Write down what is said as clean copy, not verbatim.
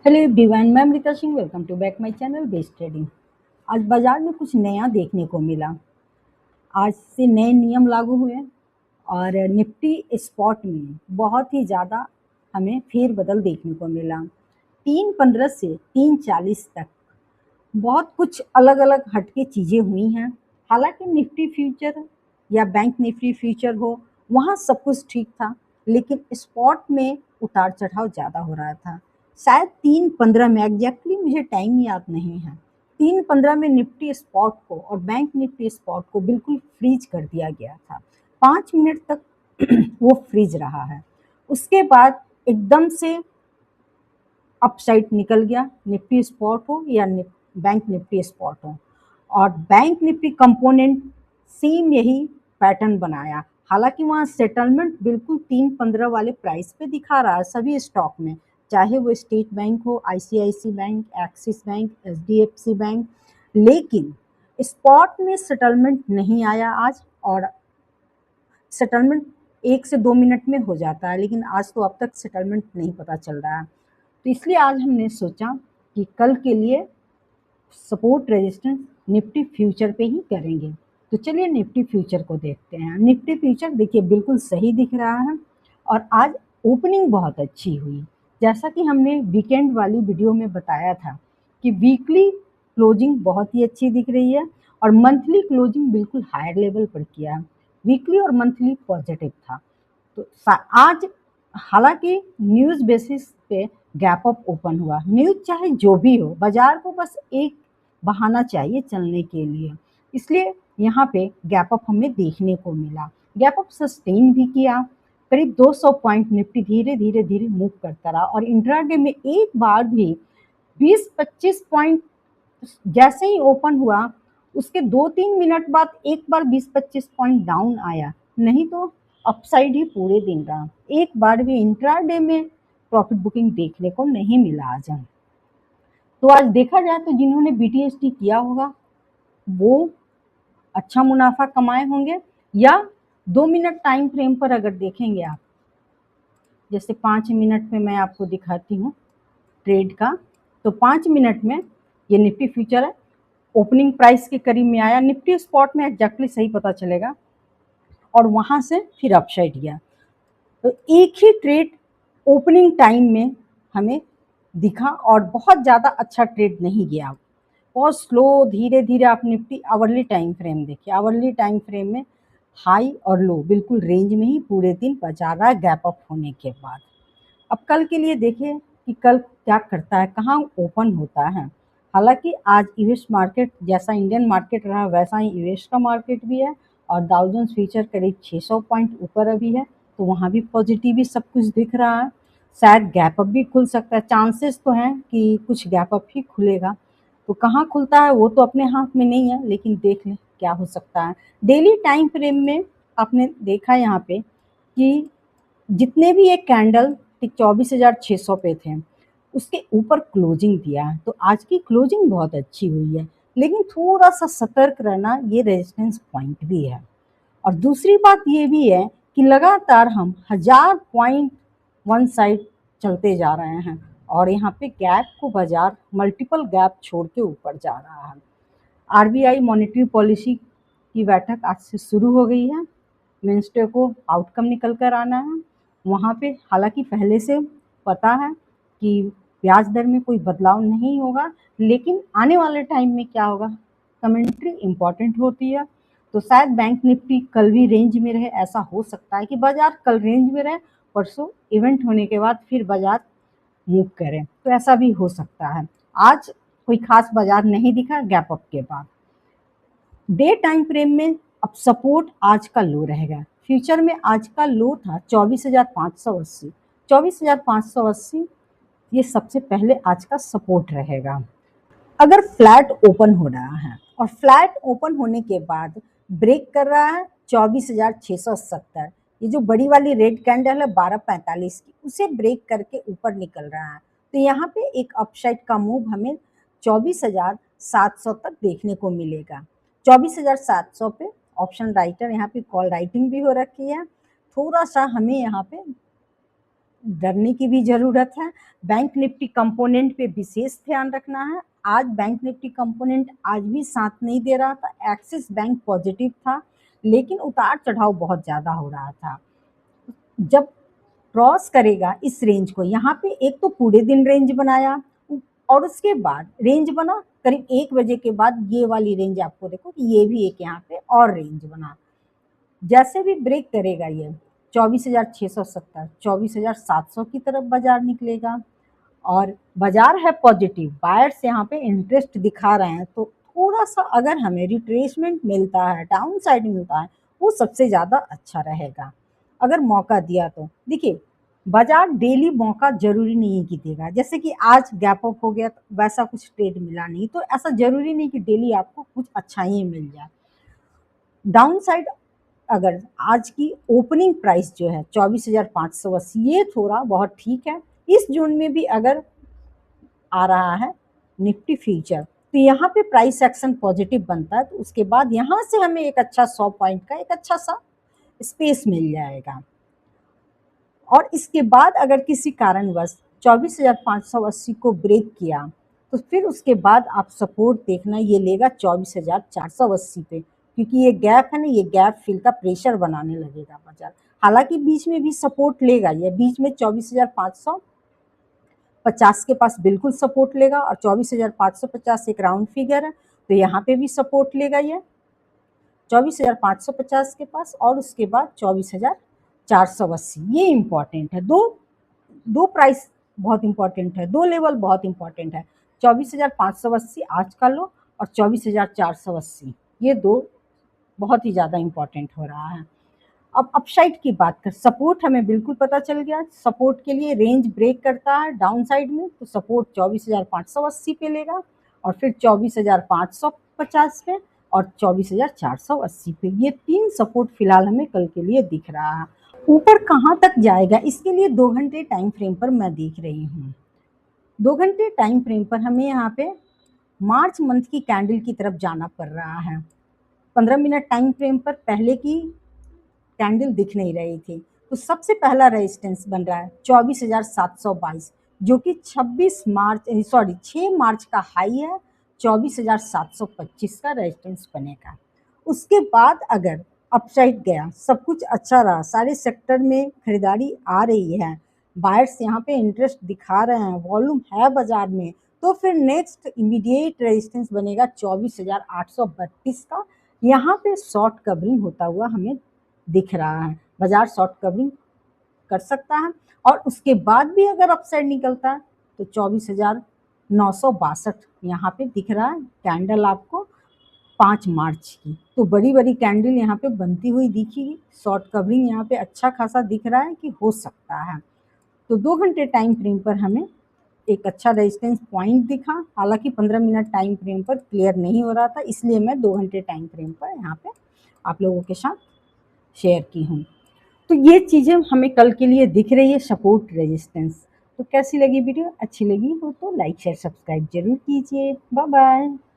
Hello everyone, मैं Amrita Singh. Welcome to back my channel best trading. आज बाजार में कुछ नया देखने को मिला। आज से नए नियम लागू हुए और निफ्टी स्पॉट में बहुत ही ज़्यादा हमें फेरबदल देखने को मिला। 3:15 से 3:40 तक बहुत कुछ अलग अलग हटके चीज़ें हुई हैं। हालांकि निफ्टी फ्यूचर या बैंक निफ्टी फ्यूचर हो, वहाँ सब कुछ ठीक था, लेकिन स्पॉट में उतार चढ़ाव ज़्यादा हो रहा था। शायद 3:15 में, एग्जैक्टली मुझे टाइम याद नहीं है, 3:15 में निफ्टी स्पॉट को और बैंक निफ्टी स्पॉट को बिल्कुल फ्रीज कर दिया गया था। 5 मिनट तक वो फ्रीज रहा है। उसके बाद एकदम से अपसाइड निकल गया, निफ्टी स्पॉट हो या बैंक निफ्टी स्पॉट हो, और बैंक निफ्टी कंपोनेंट सेम यही पैटर्न बनाया। हालांकि वहाँ सेटलमेंट बिल्कुल 3:15 वाले प्राइस पे दिखा रहा है सभी स्टॉक में, चाहे वो स्टेट बैंक हो, ICICI bank, Axis bank, HDFC bank, लेकिन स्पॉट में सेटलमेंट नहीं आया आज। और सेटलमेंट 1 से 2 मिनट में हो जाता है, लेकिन आज तो अब तक सेटलमेंट नहीं पता चल रहा है। तो इसलिए आज हमने सोचा कि कल के लिए सपोर्ट रेजिस्टेंस निफ्टी फ्यूचर पे ही करेंगे। तो चलिए निफ्टी फ्यूचर को देखते हैं। निफ्टी फ्यूचर देखिए बिल्कुल सही दिख रहा है और आज ओपनिंग बहुत अच्छी हुई। जैसा कि हमने वीकेंड वाली वीडियो में बताया था कि वीकली क्लोजिंग बहुत ही अच्छी दिख रही है और मंथली क्लोजिंग बिल्कुल हायर लेवल पर किया है। वीकली और मंथली पॉजिटिव था। तो आज हालांकि न्यूज़ बेसिस पे गैप अप ओपन हुआ। न्यूज़ चाहे जो भी हो, बाजार को बस एक बहाना चाहिए चलने के लिए, इसलिए यहाँ पे गैप अप हमें देखने को मिला। गैप अप सस्टेन भी किया, करीब 200 पॉइंट निफ्टी धीरे धीरे धीरे मूव करता रहा और इंट्राडे में एक बार भी 20-25 पॉइंट जैसे ही ओपन हुआ उसके 2-3 मिनट बाद एक बार 20-25 पॉइंट डाउन आया, नहीं तो अपसाइड ही पूरे दिन रहा। एक बार भी इंट्राडे में प्रॉफिट बुकिंग देखने को नहीं मिला आज। तो आज देखा जाए तो जिन्होंने बीटीएसटी किया होगा वो अच्छा मुनाफा कमाए होंगे, या 2 मिनट टाइम फ्रेम पर अगर देखेंगे आप, जैसे 5 मिनट में मैं आपको दिखाती हूँ ट्रेड का, तो 5 मिनट में ये निफ्टी फ्यूचर है, ओपनिंग प्राइस के करीब में आया। निफ्टी स्पॉट में एग्जैक्टली सही पता चलेगा, और वहां से फिर अपसाइड गया। तो एक ही ट्रेड ओपनिंग टाइम में हमें दिखा और बहुत ज़्यादा अच्छा ट्रेड नहीं गया, बहुत स्लो धीरे धीरे। आप निफ्टी आवरली टाइम फ्रेम देखिए, आवरली टाइम फ्रेम में हाई और लो बिल्कुल रेंज में ही पूरे दिन बचा रहा है गैप अप होने के बाद। अब कल के लिए देखिए कि कल क्या करता है, कहाँ ओपन होता है। हालांकि आज यूएस मार्केट जैसा इंडियन मार्केट रहा वैसा ही यूएस का मार्केट भी है, और डाउ जोन्स फ्यूचर करीब 600 पॉइंट ऊपर अभी है, तो वहाँ भी पॉजिटिव ही सब कुछ दिख रहा है। शायद गैप अप भी खुल सकता है, चांसेस तो हैं कि कुछ गैप अप ही खुलेगा। तो कहाँ खुलता है वो तो अपने हाथ में नहीं है, लेकिन देख लें क्या हो सकता है। डेली टाइम फ्रेम में आपने देखा यहाँ पे कि जितने भी ये कैंडल 24,600 पे थे उसके ऊपर क्लोजिंग दिया है, तो आज की क्लोजिंग बहुत अच्छी हुई है। लेकिन थोड़ा सा सतर्क रहना, ये रेजिस्टेंस पॉइंट भी है। और दूसरी बात ये भी है कि लगातार हम 1000 पॉइंट वन साइड चलते जा रहे हैं, और यहाँ पे गैप को बाजार मल्टीपल गैप छोड़ के ऊपर जा रहा है। आरबीआई मॉनेटरी पॉलिसी की बैठक आज से शुरू हो गई है। वेडनेसडे को आउटकम निकल कर आना है। वहाँ पे हालांकि पहले से पता है कि ब्याज दर में कोई बदलाव नहीं होगा, लेकिन आने वाले टाइम में क्या होगा, कमेंट्री इम्पॉर्टेंट होती है। तो शायद बैंक निफ्टी कल भी रेंज में रहे, ऐसा हो सकता है कि बाजार कल रेंज में रहे, परसों इवेंट होने के बाद फिर बाजार मूव करें, तो ऐसा भी हो सकता है। आज कोई खास बाजार नहीं दिखा गैप अप के बाद। डे टाइम फ्रेम में अब सपोर्ट आज का लो रहेगा। फ्यूचर में आज का लो था 24,580। 24,580 ये सबसे पहले आज का सपोर्ट रहेगा। अगर फ्लैट ओपन हो रहा है और फ्लैट ओपन होने के बाद ब्रेक कर रहा है 24,670, ये जो बड़ी वाली रेड कैंडल है 12:45 की, उसे ब्रेक करके ऊपर निकल रहा है, तो यहाँ पे एक अपसाइड का मूव हमें 24,700 तक देखने को मिलेगा। 24,700 पे ऑप्शन राइटर, यहाँ पे कॉल राइटिंग भी हो रखी है। थोड़ा सा हमें यहाँ पे डरने की भी ज़रूरत है। बैंक निफ्टी कंपोनेंट पे विशेष ध्यान रखना है। आज बैंक निफ्टी कंपोनेंट आज भी साथ नहीं दे रहा था। एक्सिस बैंक पॉजिटिव था, लेकिन उतार चढ़ाव बहुत ज़्यादा हो रहा था। जब क्रॉस करेगा इस रेंज को, यहाँ पे एक तो पूरे दिन रेंज बनाया और उसके बाद रेंज बना करीब 1 बजे के बाद, ये वाली रेंज आपको देखो कि ये भी एक यहाँ पे और रेंज बना। जैसे भी ब्रेक करेगा ये 24,670, 24,700 की तरफ बाजार निकलेगा और बाजार है पॉजिटिव, बायर्स यहाँ पे इंटरेस्ट दिखा रहे हैं, तो थोड़ा सा अगर हमें रिट्रेसमेंट मिलता है, डाउन साइड मिलता है, वो सबसे ज़्यादा अच्छा रहेगा अगर मौका दिया तो। देखिए, बाजार डेली मौका जरूरी नहीं है कि देगा, जैसे कि आज गैप अप हो गया तो वैसा कुछ ट्रेड मिला नहीं, तो ऐसा जरूरी नहीं कि डेली आपको कुछ अच्छा ही मिल जाए। डाउन साइड अगर आज की ओपनिंग प्राइस जो है 24,580, ये थोड़ा बहुत ठीक है। इस जोन में भी अगर आ रहा है निफ्टी फ्यूचर, तो यहाँ पे प्राइस एक्शन पॉजिटिव बनता है, तो उसके बाद यहाँ से हमें एक अच्छा 100 पॉइंट का एक अच्छा सा स्पेस मिल जाएगा। और इसके बाद अगर किसी कारणवश 24,580 को ब्रेक किया, तो फिर उसके बाद आप सपोर्ट देखना, ये लेगा 24,480 पे, क्योंकि ये गैप है ना, ये गैप फिल का प्रेशर बनाने लगेगा बाजार। हालांकि बीच में भी सपोर्ट लेगा, ये बीच में 24,550 के पास बिल्कुल सपोर्ट लेगा, और 24,550 एक राउंड फिगर है, तो यहाँ पे भी सपोर्ट लेगा ये 24,550 के पास, और उसके बाद 24,480। ये इम्पॉर्टेंट है, दो प्राइस बहुत इंपॉर्टेंट है, दो लेवल बहुत इंपॉर्टेंट है, 24,580 आज का लो और 24,480, ये दो बहुत ही ज़्यादा इंपॉर्टेंट हो रहा है। अब अपसाइड की बात कर, सपोर्ट हमें बिल्कुल पता चल गया, सपोर्ट के लिए रेंज ब्रेक करता है डाउन साइड में, तो सपोर्ट 24,580 पे लेगा, और फिर 24,550 पे और 24,480 पे। ये 3 सपोर्ट फिलहाल हमें कल के लिए दिख रहा है। ऊपर कहाँ तक जाएगा, इसके लिए 2 घंटे टाइम फ्रेम पर मैं देख रही हूँ। 2 घंटे टाइम फ्रेम पर हमें यहाँ पे मार्च मंथ की कैंडल की तरफ जाना पड़ रहा है। 15 मिनट टाइम फ्रेम पर पहले की कैंडल दिख नहीं रही थी, तो सबसे पहला रेजिस्टेंस बन रहा है 24,722, जो कि 6 मार्च का हाई है, 24,725 का रेजिस्टेंस बनेगा। उसके बाद अगर अपसाइड गया, सब कुछ अच्छा रहा, सारे सेक्टर में खरीदारी आ रही है, बायर्स यहाँ पे इंटरेस्ट दिखा रहे हैं, वॉल्यूम है बाजार में, तो फिर नेक्स्ट इमीडिएट रेजिस्टेंस बनेगा 24,832 का। यहाँ पे शॉर्ट कवरिंग होता हुआ हमें दिख रहा है, बाजार शॉर्ट कवरिंग कर सकता है, और उसके बाद भी अगर अपसाइड निकलता है तो 24,962 यहाँ पे दिख रहा है कैंडल आपको 5 मार्च की। तो बड़ी बड़ी कैंडल यहाँ पे बनती हुई दिखेगी, शॉर्ट कवरिंग यहाँ पे अच्छा खासा दिख रहा है कि हो सकता है। तो 2 घंटे टाइम फ्रेम पर हमें एक अच्छा रेजिस्टेंस पॉइंट दिखा, हालांकि 15 मिनट टाइम फ्रेम पर क्लियर नहीं हो रहा था, इसलिए मैं 2 घंटे टाइम फ्रेम पर यहाँ पे आप लोगों के साथ शेयर की हूँ। तो ये चीज़ें हमें कल के लिए दिख रही है, सपोर्ट रेजिस्टेंस। तो कैसी लगी वीडियो, अच्छी लगी हो तो लाइक शेयर सब्सक्राइब जरूर कीजिए। Bye bye.